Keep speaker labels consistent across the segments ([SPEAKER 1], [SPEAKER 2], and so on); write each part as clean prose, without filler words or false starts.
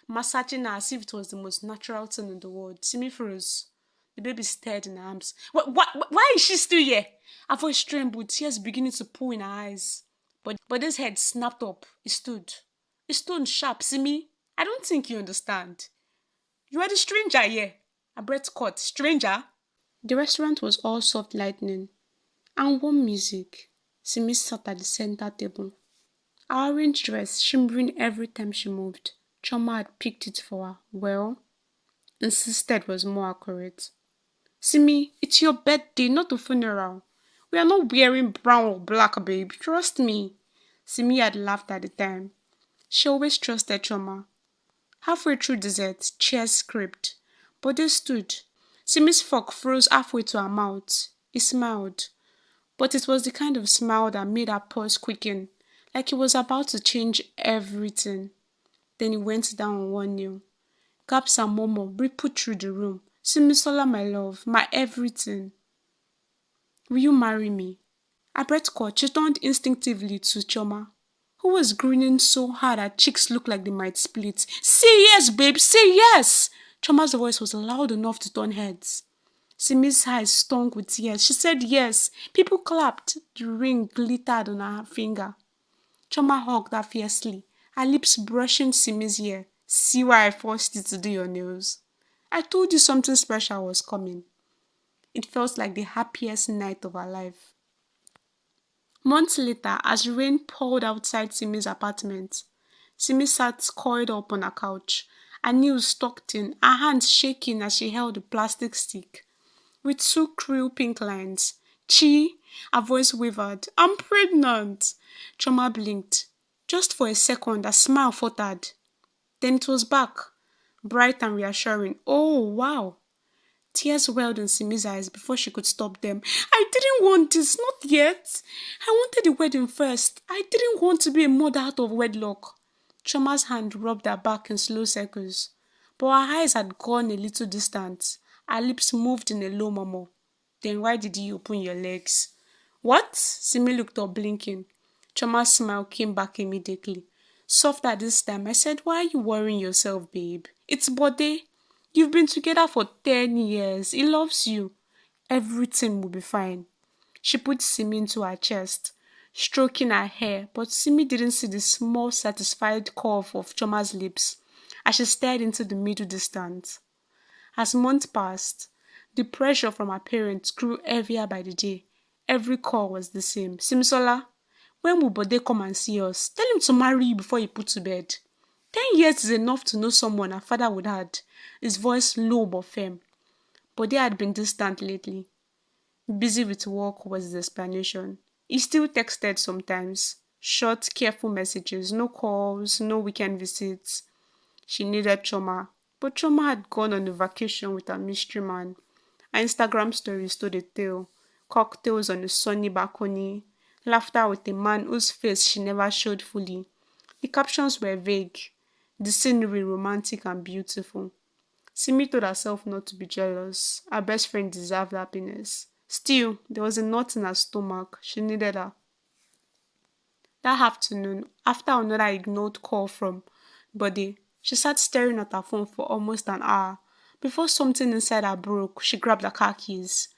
[SPEAKER 1] massaging her as if it was the most natural thing in the world. Simi froze. The baby stared in her arms. Why is she still here? Her voice trembled, tears beginning to pour in her eyes. But his head snapped up. He stood. He stood sharp. Simi, I don't think you understand. You are the stranger here. Her breath caught. Stranger? The restaurant was all soft lightning and warm music. Simi sat at the center table. Her orange dress shimmering every time she moved. Choma had picked it for her. Well, insisted was more accurate. Simi, it's your birthday, not a funeral. We are not wearing brown or black, babe. Trust me. Simi had laughed at the time. She always trusted Choma. Halfway through dessert, chairs scraped. Bode stood. Simi's fork froze halfway to her mouth. He smiled. But it was the kind of smile that made her pulse quicken, like he was about to change everything. Then he went down on one knee. Gaps and murmur rippled through the room. Simisola, my love, my everything. Will you marry me? Her breath caught. She turned instinctively to Choma, who was grinning so hard her cheeks looked like they might split. Say yes, babe, say yes! Choma's voice was loud enough to turn heads. Simi's eyes stung with tears. She said yes. People clapped. The ring glittered on her finger. Choma hugged her fiercely, her lips brushing Simi's ear. See why I forced you to do your nails? I told you something special was coming. It felt like the happiest night of her life. Months later, as rain poured outside Simi's apartment, Simi sat coiled up on a couch, her nails tucked in, her hands shaking as she held a plastic stick with two cruel pink lines. Chi, her voice wavered. I'm pregnant. Choma blinked. Just for a second, a smile fluttered. Then it was back, bright and reassuring. Oh, wow. Tears welled in Simi's eyes before she could stop them. I didn't want this, not yet. I wanted the wedding first. I didn't want to be a mother out of wedlock. Choma's hand rubbed her back in slow circles, but her eyes had gone a little distant. Her lips moved in a low murmur. Then why did you open your legs? What? Simi looked up, blinking. Choma's smile came back immediately. Softer this time, I said, why are you worrying yourself, babe? It's Bode. You've been together for 10 years. He loves you. Everything will be fine. She put Simi into her chest, stroking her hair, but Simi didn't see the small, satisfied curve of Choma's lips as she stared into the middle distance. As months passed, the pressure from her parents grew heavier by the day. Every call was the same. Simsola, when will Bode come and see us? Tell him to marry you before you put to bed. 10 years is enough to know someone her father would had. His voice low but firm. Bode had been distant lately. Busy with work was the explanation. He still texted sometimes. Short, careful messages. No calls, no weekend visits. She needed Choma. But Choma had gone on a vacation with a mystery man. Her Instagram stories told a tale. Cocktails on a sunny balcony. Laughter with a man whose face she never showed fully. The captions were vague. The scenery romantic and beautiful. Simi told herself not to be jealous. Her best friend deserved happiness. Still, there was a knot in her stomach. She needed her. That afternoon, after another ignored call from Bode, she sat staring at her phone for almost an hour. Before something inside her broke, she grabbed her car keys.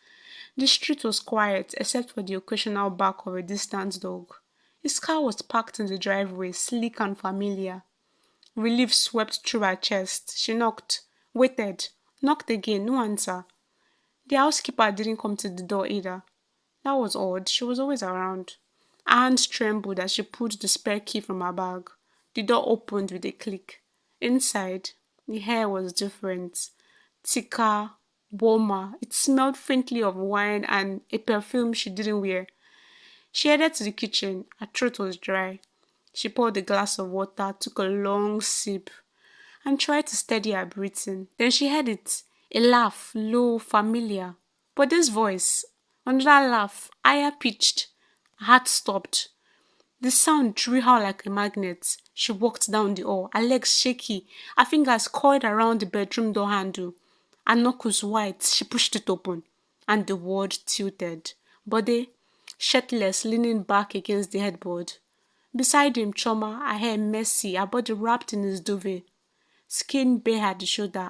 [SPEAKER 1] The street was quiet except for the occasional bark of a distant dog. His car was parked in the driveway, sleek and familiar. Relief swept through her chest. She knocked, waited, knocked again, no answer. The housekeeper didn't come to the door either. That was odd. She was always around. Her hands trembled as she pulled the spare key from her bag. The door opened with a click. Inside, the hair was different. Thicker, warmer. It smelled faintly of wine and a perfume she didn't wear. She headed to the kitchen. Her throat was dry. She poured a glass of water, took a long sip, and tried to steady her breathing. Then she heard it. A laugh, low, familiar. But this voice, another laugh, higher pitched. Her heart stopped. The sound drew her like a magnet. She walked down the hall, her legs shaky, her fingers coiled around the bedroom door handle. Her knuckles white, she pushed it open, and the word tilted. Bode, shirtless, leaning back against the headboard. Beside him, Choma, her hair messy, her body wrapped in his duvet. skin bare at the shoulder.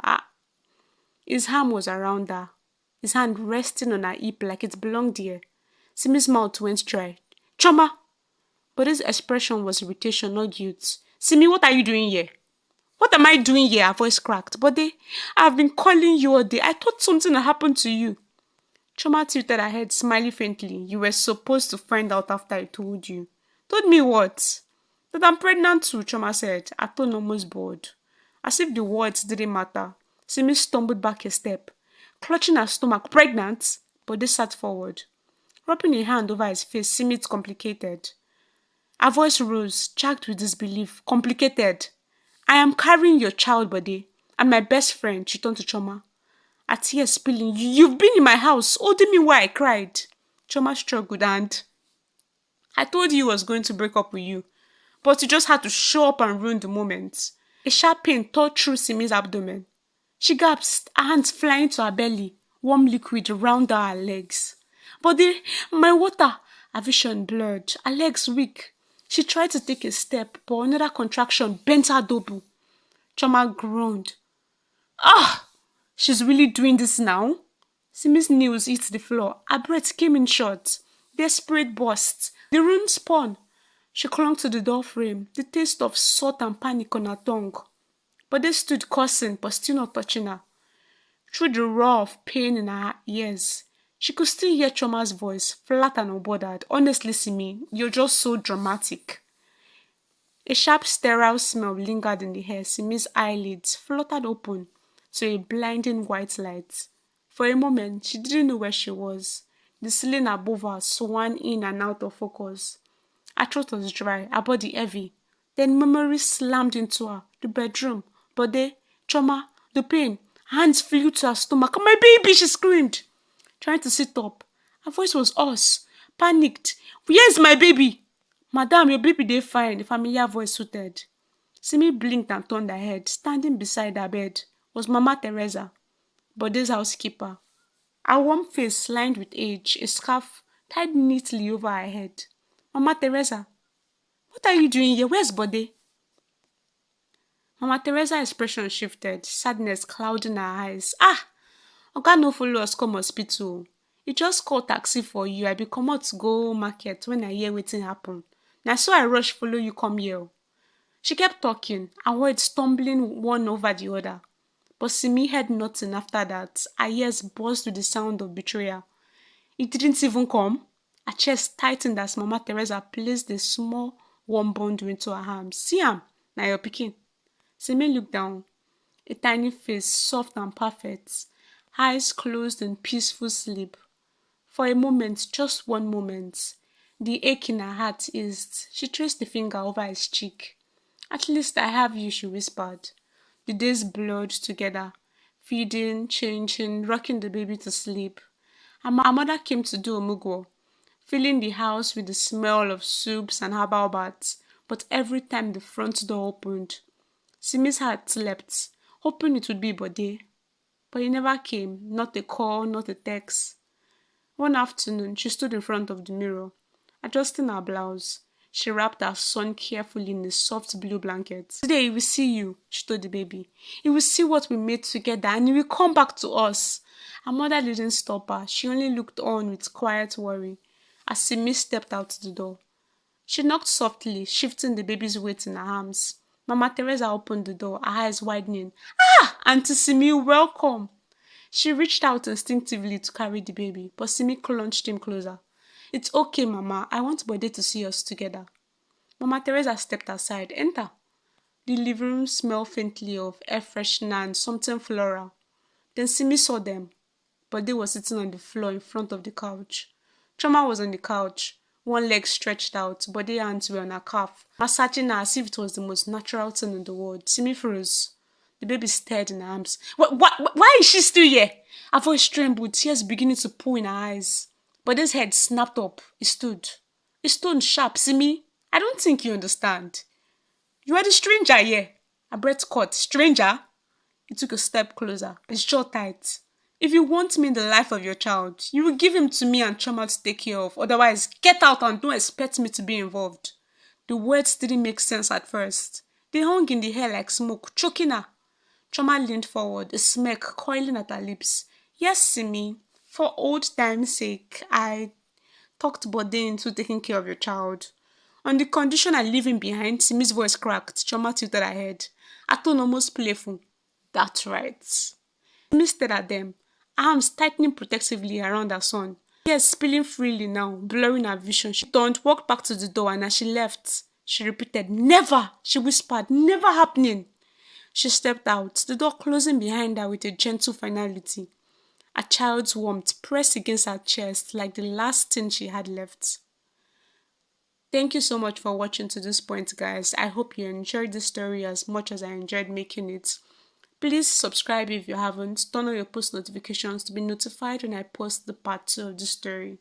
[SPEAKER 1] His arm was around her, his hand resting on her hip like it belonged there. Simi's mouth went dry. Chioma! But his expression was irritation, not guilt. Simi, what are you doing here? What am I doing here? Her voice cracked. Bode, I've been calling you all day. I thought something had happened to you. Chioma tilted her head, smiling faintly. You were supposed to find out after I told you. Told me what? That I'm pregnant too, Chioma said, her tone almost bored. As if the words didn't matter. Simi stumbled back a step, clutching her stomach. Pregnant? Bode sat forward. Rubbing a hand over his face seemed complicated. Her voice rose, jagged with disbelief. Complicated. I am carrying your child, Bode, and my best friend, she turned to Chioma. Her tears spilling. You've been in my house, holding me while I cried. Chioma struggled and... I told you he was going to break up with you, but you just had to show up and ruin the moment. A sharp pain tore through Simi's abdomen. She gasped, her hands flying to her belly, warm liquid round her legs. Bode, my water! Her vision blurred, her legs weak. She tried to take a step, but another contraction bent her double. Chioma groaned. She's really doing this now? Simi's knees hit the floor. Her breath came in short. Desperate bursts. The room spun. She clung to the door frame, the taste of salt and panic on her tongue. But they stood cursing, but still not touching her. Through the roar of pain in her ears, she could still hear Chioma's voice, flat and unbothered. Honestly, Simi, you're just so dramatic. A sharp, sterile smell lingered in the air. Simi's eyelids fluttered open to a blinding white light. For a moment, she didn't know where she was. The ceiling above her swung in and out of focus. Her throat was dry, her body heavy. Then memory slammed into her. The bedroom, Bode, Chioma, the pain. Hands flew to her stomach. My baby, she screamed. Trying to sit up. Her voice was hoarse, panicked. Where's my baby? Madam, your baby dey fine, the familiar voice hooted. Simi blinked and turned her head. Standing beside her bed was Mama Teresa, Bode's housekeeper. Her warm face lined with age, a scarf tied neatly over her head. Mama Teresa, what are you doing here? Where's Bode? Mama Teresa's expression shifted, sadness clouding her eyes. Oga no follow us come hospital. He just call taxi for you. I be comot go market when I hear wetin happen. Na so I rush follow you come here. She kept talking, her words stumbling one over the other. But Simi heard nothing after that. Her ears buzzed with the sound of betrayal. He didn't even come. Her chest tightened as Mama Teresa placed a small warm bundle into her arms. See am, na your pikin. Simi looked down. A tiny face, soft and perfect. Eyes closed in peaceful sleep. For a moment, just one moment, the ache in her heart eased. She traced a finger over his cheek. At least I have you, she whispered. The days blurred together, feeding, changing, rocking the baby to sleep. Her mother came to do omugwo, filling the house with the smell of soups and herbal baths. But every time the front door opened, Simi's heart leapt, hoping it would be Bode. But he never came, not a call, not a text. One afternoon, she stood in front of the mirror, adjusting her blouse. She wrapped her son carefully in a soft blue blanket. Today he will see you, she told the baby. He will see what we made together and he will come back to us. Her mother didn't stop her. She only looked on with quiet worry as Simi stepped out the door. She knocked softly, shifting the baby's weight in her arms. Mama Teresa opened the door, her eyes widening. Auntie Simi, welcome. She reached out instinctively to carry the baby, but Simi clutched him closer. It's okay, Mama. I want Bode to see us together. Mama Teresa stepped aside. Enter. The living room smelled faintly of air freshener and something floral. Then Simi saw them. Bode was sitting on the floor in front of the couch. Chioma was on the couch, one leg stretched out. Bode's hands were on her calf, massaging her as if it was the most natural thing in the world. Simi froze. The baby stared in her arms. Why is she still here? Her voice trembled, tears beginning to pour in her eyes. Bode's head snapped up. He stood. He stood sharp. Simi, I don't think you understand. You are the stranger here. Her breath caught. Stranger? He took a step closer, his jaw tight. If you want me in the life of your child, you will give him to me and Chioma to take care of. Otherwise, get out and don't expect me to be involved. The words didn't make sense at first. They hung in the air like smoke, choking her. Chioma leaned forward, a smirk coiling at her lips. Yes, Simi. For old time's sake, I talked Bode into taking care of your child. On the condition I leave him behind, Simi's voice cracked. Chioma tilted her head. Her tone almost playful. That's right. Simi stared at them, arms tightening protectively around her son. Tears spilling freely now, blurring her vision. She turned, walked back to the door, and as she left, she repeated, Never! She whispered, Never happening! She stepped out, the door closing behind her with a gentle finality. A child's warmth pressed against her chest like the last thing she had left. Thank you so much for watching to this point, guys. I hope you enjoyed this story as much as I enjoyed making it. Please subscribe if you haven't. Turn on your post notifications to be notified when I post the part 2 of this story.